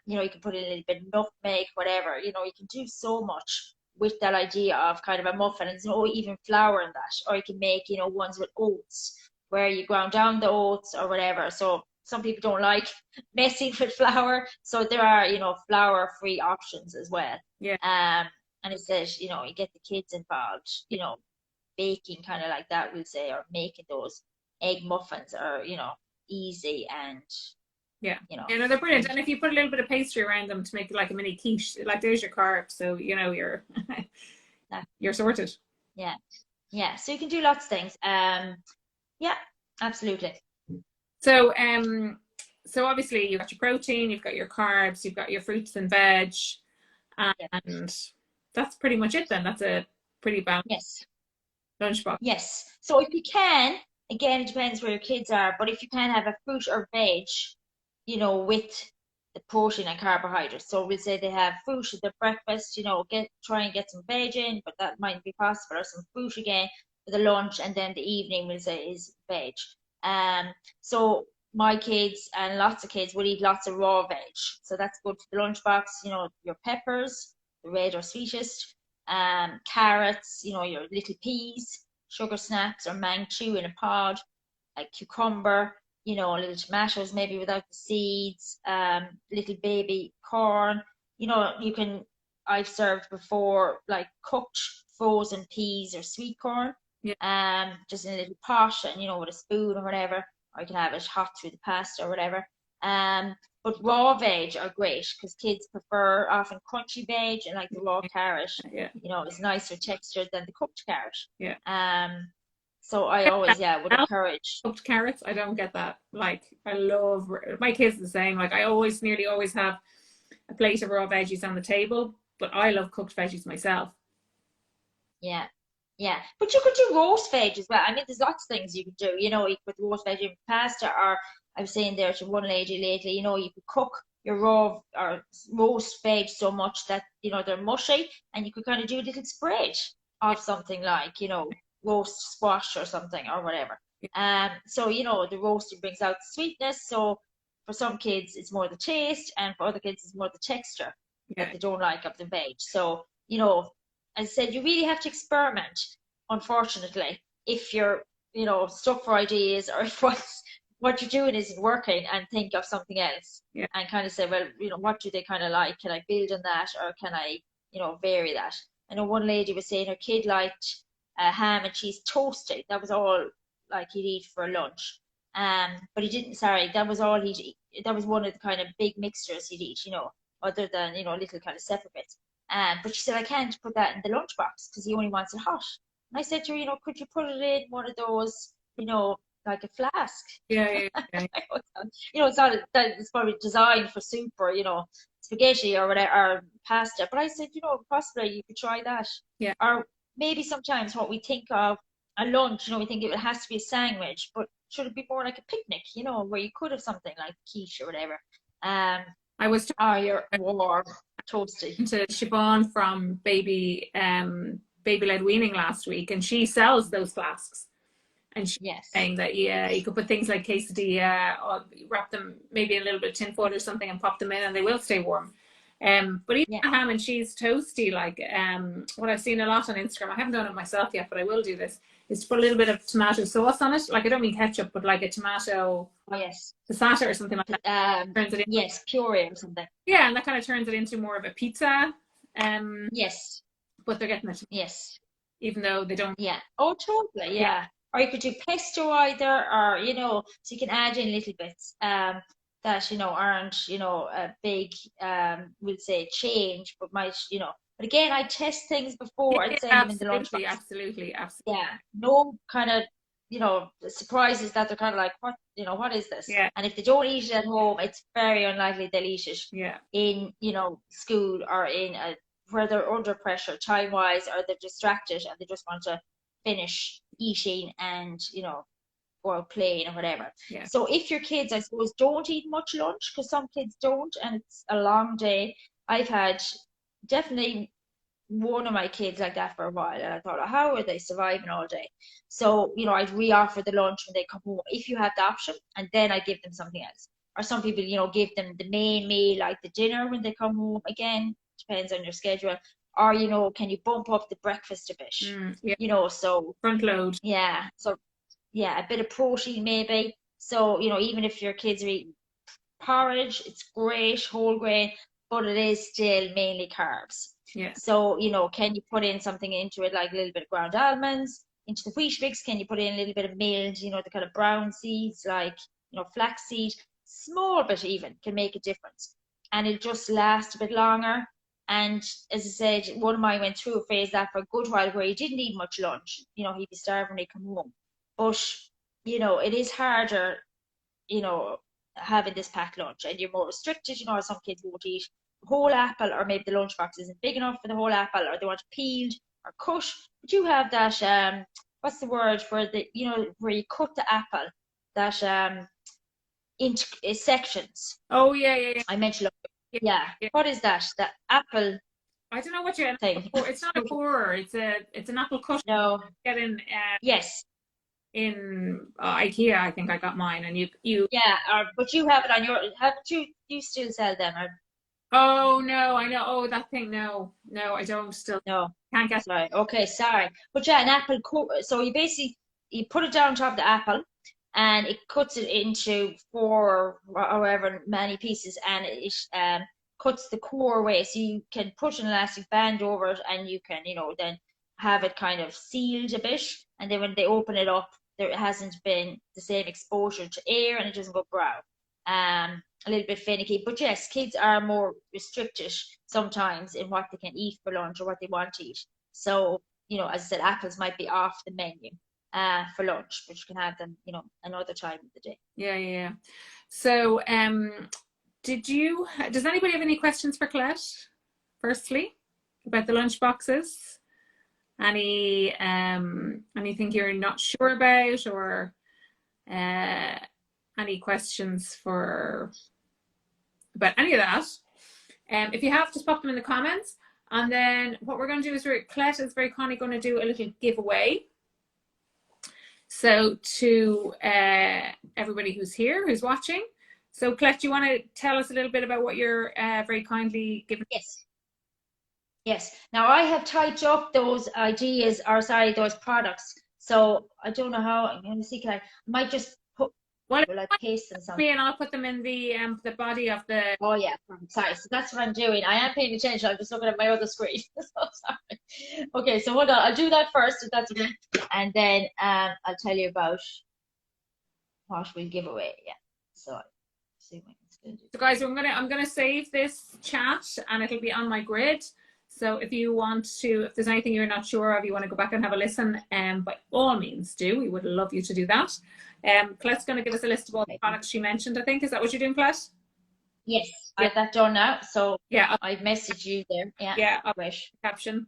You can put in a little bit of nutmeg, whatever. You can do so much with that idea of kind of a muffin, and even flour in that. Or you can make, ones with oats, where you ground down the oats or whatever. So some people don't like messing with flour, so there are, flour-free options as well. Yeah. And it says, you get the kids involved, baking kind of like that, we'll say, or making those egg muffins are, easy and they're brilliant. And if you put a little bit of pastry around them to make it like a mini quiche, like there's your carb, so you're sorted. Yeah, so you can do lots of things. Absolutely. So obviously you've got your protein, you've got your carbs, you've got your fruits and veg, and that's pretty much it then. That's a pretty balanced lunchbox. Yes. So if you can, again, it depends where your kids are, but if you can have a fruit or veg, with the protein and carbohydrates. So we'll say they have fruit at their breakfast, try and get some veg in, but that might be possible, or some fruit again for the lunch, and then the evening we'll say is veg. So my kids and lots of kids will eat lots of raw veg. So that's good for the lunchbox, your peppers, the red or sweetest, carrots, your little peas, sugar snaps or manchu in a pod, a cucumber, little tomatoes maybe without the seeds, little baby corn. I've served before like cooked frozen peas or sweet corn, Yeah. just in a little pot and, with a spoon or whatever, or you can have it hot through the pasta or whatever. But raw veg are great because kids prefer often crunchy veg and like the raw carrot, Yeah. is nicer textured than the cooked carrot. Yeah. So I always, would encourage. Cooked carrots, I don't get that. Like, I love my kids the same. Like, I nearly always have a plate of raw veggies on the table, but I love cooked veggies myself. Yeah. Yeah. But you could do roast veg as well. I mean, there's lots of things you could do. You could roast veg in pasta, or I was saying there to one lady lately, you could cook your raw or roast veg so much that, they're mushy, and you could kind of do a little spread of something like, roast squash or something or whatever. So, the roasting brings out the sweetness. So for some kids, it's more the taste, and for other kids, it's more the texture that they don't like of the veg. So, as I said, you really have to experiment, unfortunately, if you're, stuck for ideas, or if what you're doing isn't working, and think of something else. Yeah. And kind of say, well, what do they kind of like? Can I build on that, or can I, vary that? I know one lady was saying her kid liked ham and cheese toasted. That was all like he'd eat for lunch. But he didn't. Sorry, that was all he'd eat. That was one of the kind of big mixtures he'd eat. Other than little kind of separate bits. But she said, I can't put that in the lunchbox because he only wants it hot. And I said to her, could you put it in one of those, like a flask? Yeah. It's probably designed for soup or, spaghetti or whatever, or pasta. But I said, possibly you could try that. Yeah. Or maybe sometimes what we think of a lunch, we think it has to be a sandwich, but should it be more like a picnic, where you could have something like quiche or whatever. I was your warm toasty to Siobhan from baby led weaning last week, and she sells those flasks, and she's saying that you could put things like quesadilla, or wrap them maybe in a little bit of tin foil or something and pop them in, and they will stay warm. But even ham and cheese toasty, like what I've seen a lot on Instagram, I haven't done it myself yet, but I will do this, is to put a little bit of tomato sauce on it. Like, I don't mean ketchup, but like a tomato passata or something like that. Turns it into, puree or something. Yeah, and that kind of turns it into more of a pizza. But they're getting it. Yes. Even though they don't. Yeah. Oh, totally. Yeah. Or you could do pesto either, or so you can add in little bits that aren't a big we'll say change, but might But again, I test things before I'd send them in the lunchbox. Absolutely. Yeah. No kind of surprises that they're kind of like, what is this? Yeah. And if they don't eat it at home, it's very unlikely they'll eat it in school, or in where they're under pressure time wise, or they're distracted and they just want to finish eating and or playing or whatever. Yeah. So if your kids, I suppose, don't eat much lunch, because some kids don't, and it's a long day. I've had definitely one of my kids like that for a while, and I thought, oh, how are they surviving all day? So I'd re-offer the lunch when they come home, if you have the option, and then I give them something else. Or some people give them the main meal, like the dinner, when they come home. Again, depends on your schedule. Or can you bump up the breakfast a bit? So front load. Yeah. So a bit of protein maybe. So even if your kids are eating porridge, it's great, whole grain, but it is still mainly carbs. Yeah. So, can you put in something into it, like a little bit of ground almonds? Into the wheat mix, can you put in a little bit of milled, the kind of brown seeds, like, flaxseed? Small bit even can make a difference. And it'll just last a bit longer. And as I said, one of mine went through a phase that for a good while where he didn't eat much lunch. He'd be starving when he come home. But, it is harder, having this packed lunch, and you're more restricted. Some kids won't eat whole apple, or maybe the lunchbox isn't big enough for the whole apple, or they want it peeled or cut. But you have that what's the word for the where you cut the apple, that into sections. Oh yeah. I mentioned What is that? The apple. I don't know what you're thing. It's not a core. It's an apple cut. No. Get in. Yes. In IKEA, I think I got mine, and you. Yeah, but you have it on your. Haven't you? You still sell them, or Oh no, I know. Oh, that thing. No, no, I don't. Still No, can't get. sorry. Okay, sorry. But yeah, an apple so you basically you put it down on top of the apple and it cuts it into four or however many pieces and it cuts the core away. So you can put an elastic band over it and you can, then have it kind of sealed a bit. And then when they open it up, there hasn't been the same exposure to air and it doesn't go brown. A little bit finicky. But yes, kids are more restricted sometimes in what they can eat for lunch or what they want to eat. So, as I said, apples might be off the menu for lunch, but you can have them, another time of the day. Yeah, yeah, yeah. So, does anybody have any questions for Colette? Firstly, about the lunch boxes? Anything you're not sure about, or any questions about any of that? If you have, just pop them in the comments. And then what we're going to do is Colette is very kindly going to do a little giveaway. So to everybody who's here, who's watching. So Colette, do you want to tell us a little bit about what you're very kindly giving? Yes. Yes. Now I have typed up those ideas, or sorry, those products. So I don't know how I'm going to see. I might just put, Well, will I paste them something? me and I'll put them in the body of the. Oh yeah, sorry. So that's what I'm doing. I am paying attention. I'm just looking at my other screen. So sorry. Okay, so hold on. I'll do that first, if that's okay. And then I'll tell you about what we'll give away. Yeah. So see what it's going to do. So guys, I'm gonna save this chat and it'll be on my grid. So if you want to, if there's anything you're not sure of, you want to go back and have a listen, by all means do. We would love you to do that. Colette's going to give us a list of all the products she mentioned, I think. Is that what you're doing, Colette? Yes, I have that done now. So yeah, I've messaged you there. Yeah. Yeah, Great. Caption.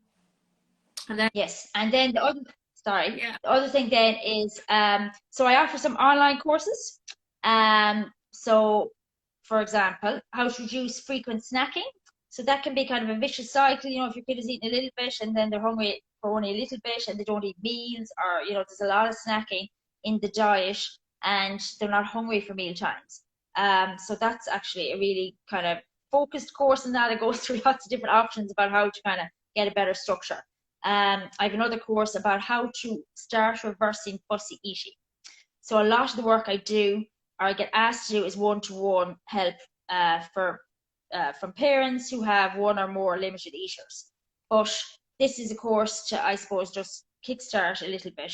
And then yes, and then the other yeah. the other thing then is so I offer some online courses. So for example, how to reduce frequent snacking. So that can be kind of a vicious cycle, if your kid is eating a little bit and then they're hungry for only a little bit and they don't eat meals, or there's a lot of snacking in the diet and they're not hungry for meal times. So that's actually a really kind of focused course in that. It goes through lots of different options about how to kind of get a better structure. I have another course about how to start reversing fussy eating. So a lot of the work I do, or I get asked to do, is one-to-one help from parents who have one or more limited eaters. But this is a course to, I suppose, just kickstart a little bit.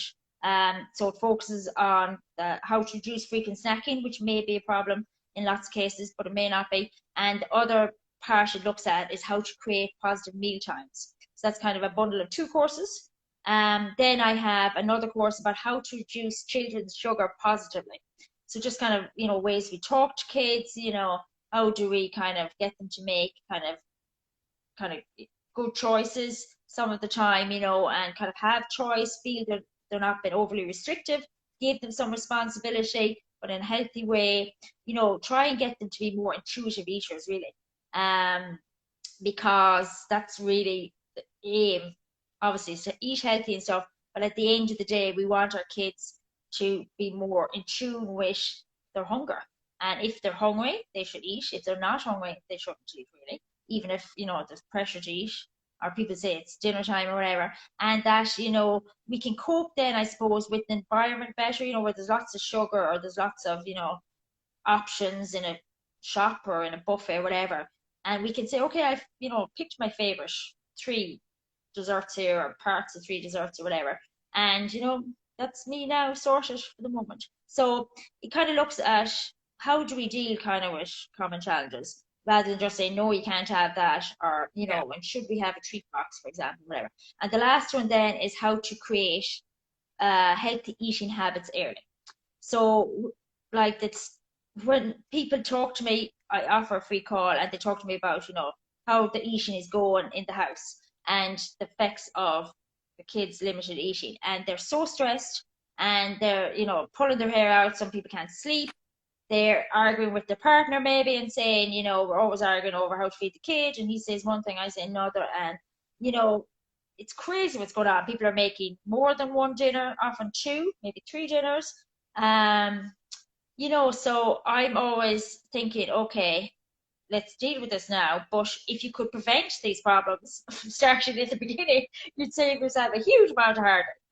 So it focuses on how to reduce frequent snacking, which may be a problem in lots of cases, but it may not be. And the other part it looks at is how to create positive meal times. So that's kind of a bundle of two courses. Then I have another course about how to reduce children's sugar positively. So just kind of, ways we talk to kids, how do we kind of get them to make kind of good choices some of the time, and kind of have choice, feel that they're not being overly restrictive, give them some responsibility, but in a healthy way, try and get them to be more intuitive eaters, really. Because that's really the aim, obviously, is to eat healthy and stuff, but at the end of the day, we want our kids to be more in tune with their hunger. And if they're hungry, they should eat. If they're not hungry, they shouldn't eat, really. Even if, there's pressure to eat, or people say it's dinner time or whatever. And that, we can cope then, I suppose, with the environment better, where there's lots of sugar or there's lots of, options in a shop or in a buffet or whatever. And we can say, okay, I've, picked my favorite 3 desserts here, or parts of 3 desserts or whatever. And, that's me now sorted for the moment. So it kind of looks at how do we deal kind of with common challenges, rather than just saying, no, you can't have that, or, and should we have a treat box, for example, whatever. And the last one then is how to create healthy eating habits early. So like that's when people talk to me, I offer a free call and they talk to me about, how the eating is going in the house and the effects of the kids' limited eating. And they're so stressed and they're, pulling their hair out. Some people can't sleep. They're arguing with their partner maybe and saying, we're always arguing over how to feed the kid. And he says one thing, I say another. And, it's crazy what's going on. People are making more than 1 dinner, often 2, maybe 3 dinners. So I'm always thinking, okay, let's deal with this now. But if you could prevent these problems starting at the beginning, you'd save yourself a huge amount of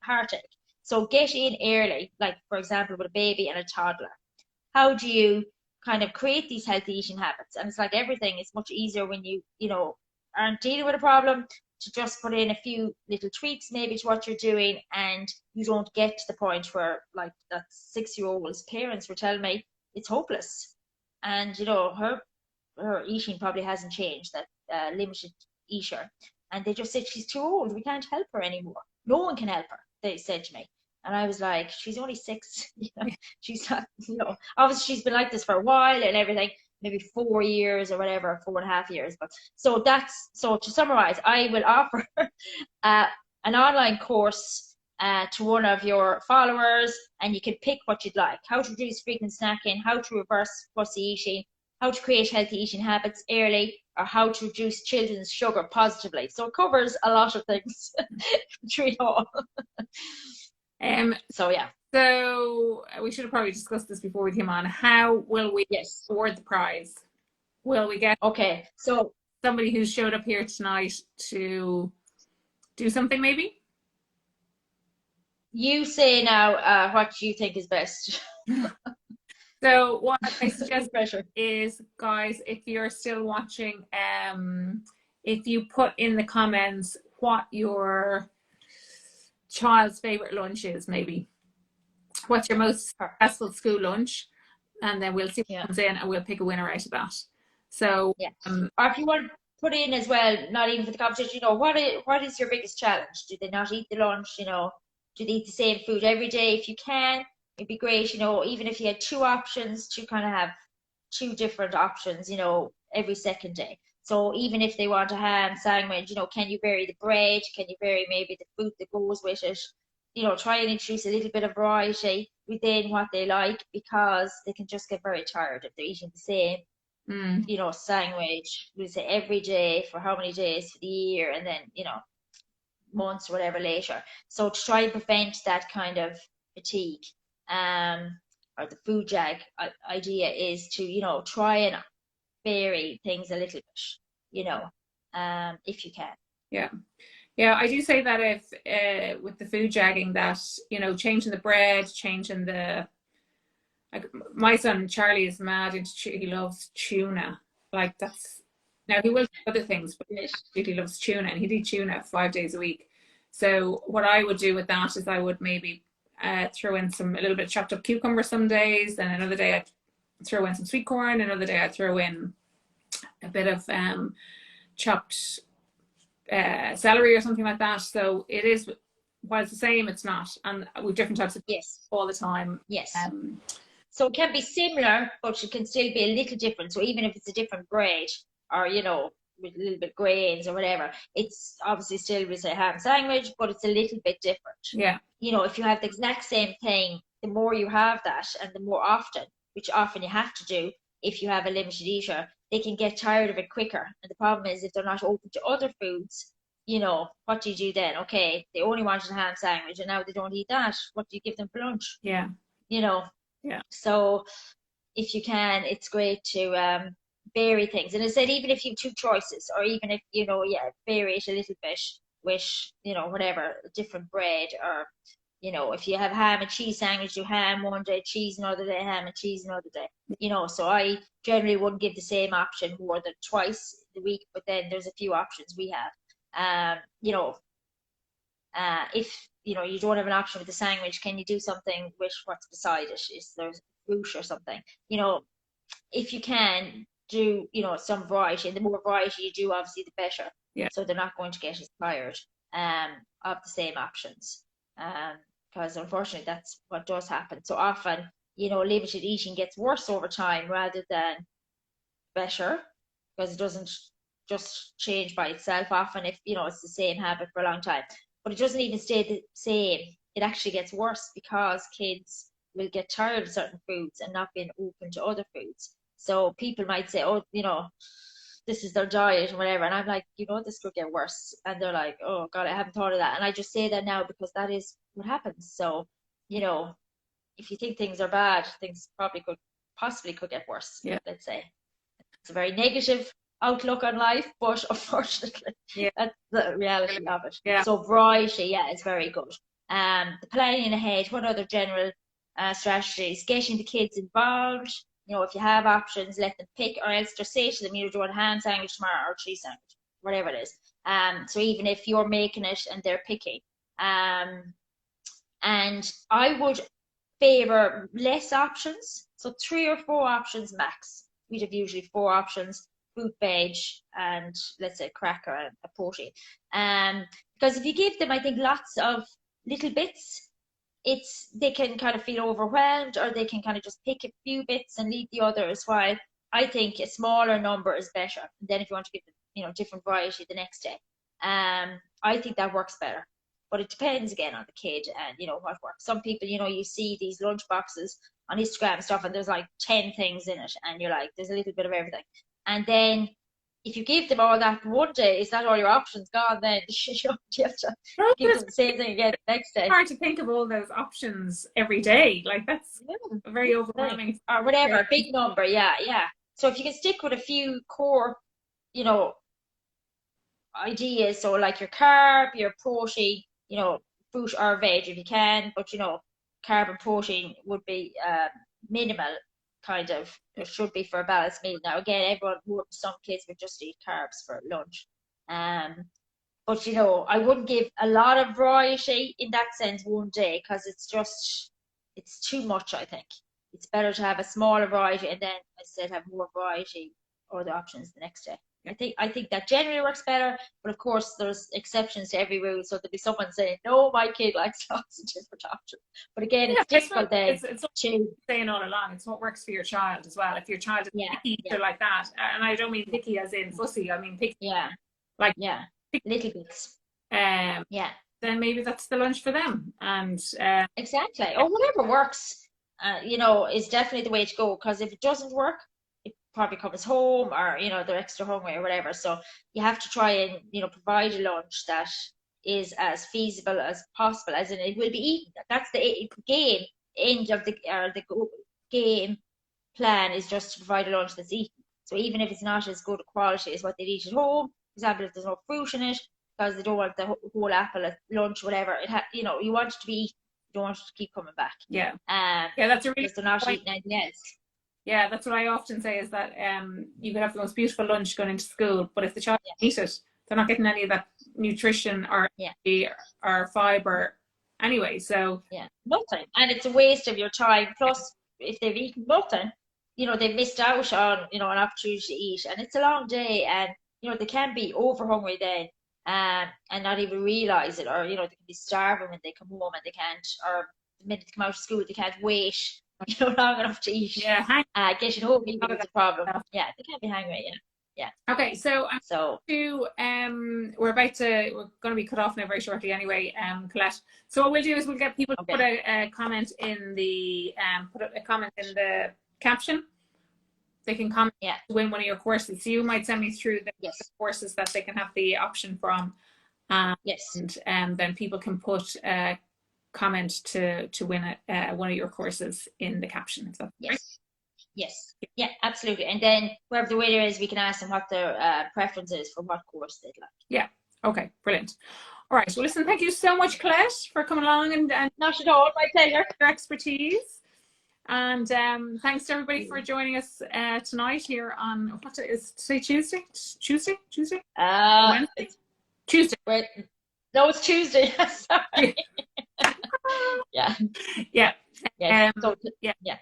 heartache. So get in early, like for example, with a baby and a toddler. How do you kind of create these healthy eating habits? And it's like everything is much easier when you know, aren't dealing with a problem, to just put in a few little tweaks maybe to what you're doing, and you don't get to the point where, like that 6-year-old's parents were telling me, it's hopeless. And you know, her eating probably hasn't changed, that limited eater. And they just said she's too old, we can't help her anymore. No one can help her, they said to me. And I was like, she's only 6, you know, she's not, you know, obviously she's been like this for a while and everything, maybe 4 years or whatever, 4.5 years. But so to summarize, I will offer an online course to one of your followers, and you can pick what you'd like: how to reduce frequent snacking, how to reverse fussy eating, how to create healthy eating habits early, or how to reduce children's sugar positively. So it covers a lot of things through it all. So yeah. So we should have probably discussed this before we came on. How will we award the prize? Will we get so somebody who showed up here tonight to do something maybe? You say now what you think is best. So what I suggest is, guys, if you're still watching, if you put in the comments what your child's favorite lunch is, maybe what's your most successful school lunch, and then we'll see what comes in and we'll pick a winner out of that. So or if you want to put in as well, not even for the competition, you know, what is your biggest challenge? Do they not eat the lunch? You know, do they eat the same food every day? If you can, it'd be great, you know, even if you had 2 options, to kind of have 2 different options, you know, every second day. So even if they want a ham sandwich, you know, can you vary the bread? Can you vary maybe the food that goes with it? You know, try and introduce a little bit of variety within what they like, because they can just get very tired if they're eating the same, you know, sandwich, we say every day for how many days for the year, and then, you know, months or whatever later. So to try and prevent that kind of fatigue, or the food jag idea is to, you know, try and vary things a little bit, you know, if you can. Yeah, I do say that if with the food jagging, that, you know, changing the bread, changing the, like my son Charlie is mad into, he loves tuna. Like that's, now he will do other things, but he loves tuna, and he'd eat tuna 5 days a week. So what I would do with that is I would maybe throw in a little bit of chopped up cucumber some days, then another day I'd throw in some sweet corn, another day I'd throw in a bit of chopped celery or something like that. So it is, while it's the same, it's not, and with different types of all the time. So it can be similar, but it can still be a little different. So even if it's a different bread, or, you know, with a little bit grains or whatever, it's obviously still with a ham sandwich, but it's a little bit different. You know, if you have the exact same thing, the more you have that, and the more often, which often you have to do if you have a limited eater, they can get tired of it quicker. And the problem is, if they're not open to other foods, you know, what do you do then? Okay, they only wanted a ham sandwich and now they don't eat that. What do you give them for lunch? You know. So if you can, it's great to vary things. And I said, even if you have 2 choices, or even if, you know, vary it a little bit with, you know, whatever, different bread, or, you know, if you have ham and cheese sandwich, do ham one day, cheese another day, ham and cheese another day. You know, so I generally wouldn't give the same option more than twice a week, but then there's a few options we have. You know, if, you know, you don't have an option with the sandwich, can you do something with what's beside it? Is there fruit or something? You know, if you can do, you know, some variety, and the more variety you do, obviously the better. So they're not going to get as tired of the same options. Because unfortunately that's what does happen. So often, you know, limited eating gets worse over time rather than better, because it doesn't just change by itself. Often, if, you know, it's the same habit for a long time, but it doesn't even stay the same, it actually gets worse, because kids will get tired of certain foods and not being open to other foods. So people might say, oh, you know, this is their diet or whatever, and I'm like, you know, this could get worse, and they're like, oh God, I haven't thought of that. And I just say that now because that is what happens. So, you know, if you think things are bad, things probably could get worse, let's say. It's a very negative outlook on life, but unfortunately, that's the reality of it. Yeah. So variety, yeah, is very good. The planning ahead. What other general strategies? Getting the kids involved. You know, if you have options, let them pick, or else just say to them, you do you want a ham sandwich tomorrow or cheese sandwich, whatever it is. So even if you're making it and they're picking, and I would favor less options, so 3 or 4 options max. We'd have usually 4 options: fruit, veg, and let's say cracker and a protein. Because if you give them, I think, lots of little bits, they can kind of feel overwhelmed, or they can kind of just pick a few bits and leave the others. While I think a smaller number is better. And then if you want to give them, you know, different variety the next day, I think that works better. But it depends again on the kid and, you know, what works. Some people, you know, you see these lunch boxes on Instagram and stuff, and there's like 10 things in it, and you're like, there's a little bit of everything. And then if you give them all that one day, is that all your options gone? Then you have to give them the same thing again the next day. It's hard to think of all those options every day. Like, that's very overwhelming. Or whatever, big number, yeah. So if you can stick with a few core, you know, ideas, so like your carb, your protein, you know, fruit or veg if you can, but, you know, carb and protein would be minimal, kind of. It should be for a balanced meal. Now again, some kids would just eat carbs for lunch, but, you know, I wouldn't give a lot of variety in that sense one day, because it's too much. I think it's better to have a smaller variety, and then instead have more variety or the options the next day. I think that generally works better, but of course there's exceptions to every rule. So there'll be someone saying, "No, my kid likes lots of different options." But again, it's difficult then. It's what I'm saying all along. It's what works for your child as well. If your child is picky or like that, and I don't mean picky as in fussy. I mean picky. Little bits. Then maybe that's the lunch for them. And exactly, or whatever works. You know, is definitely the way to go. Because if it doesn't work, probably comes home, or, you know, they're extra hungry or whatever. So you have to try and, you know, provide a lunch that is as feasible as possible, as in it will be eaten. That's the game. End of the game plan is just to provide a lunch that's eaten. So even if it's not as good a quality as what they'd eat at home, for example, if there's no fruit in it because they don't want the whole apple at lunch, whatever, you know, you want it to be eaten. You don't want it to keep coming back. That's a really because they're not eating anything else. Yeah, that's what I often say, is that you could have the most beautiful lunch going into school, but if the child eats it, they're not getting any of that nutrition or fibre anyway. So nothing, and it's a waste of your time. Plus, if they've eaten nothing, you know, they've missed out on, you know, an opportunity to eat, and it's a long day, and, you know, they can be over hungry then, and not even realize it, or, you know, they can be starving when they come home and they can't, or the minute they come out of school they can't wait, you know, long enough to eat. Getting home even is a problem. Yeah, they can't be hungry. Yeah. Okay, so we're going to be cut off now very shortly anyway, Colette. So what we'll do is we'll get people to put a comment in the caption. They can comment to win one of your courses. So you might send me through the courses that they can have the option from. And then people can put comment to win one of your courses in the caption. Is that right? Yes. Yeah, absolutely. And then whoever the winner is, we can ask them what their preference is for what course they'd like. Yeah. Okay. Brilliant. All right. Well, listen, thank you so much, Colette, for coming along and not at all. My pleasure. Your expertise. And thanks to everybody for joining us tonight here on, what is today, Tuesday? Tuesday? Wednesday? Tuesday. Wait. No, it's Tuesday. Sorry.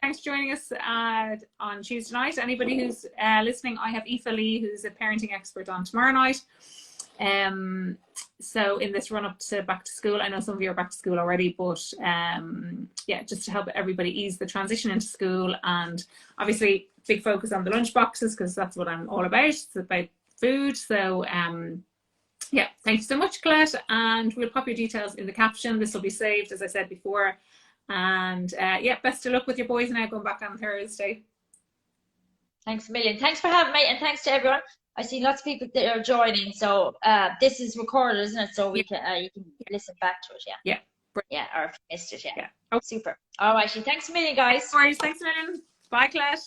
Thanks for joining us on Tuesday night. Anybody who's listening, I have Aoife Lee, who's a parenting expert, on tomorrow night. So in this run up to back to school, I know some of you are back to school already, but just to help everybody ease the transition into school, and obviously big focus on the lunch boxes, because that's what I'm all about. It's about food. So thank you so much, Colette, and we'll pop your details in the caption. This will be saved, as I said before. And best of luck with your boys now going back on Thursday. Thanks a million. Thanks for having me, and thanks to everyone. I see lots of people that are joining. So this is recorded, isn't it? So we can you can listen back to it. Or if you missed it. Okay. Super. All right. Thanks a million, guys. All right. Thanks a million. Bye, Colette.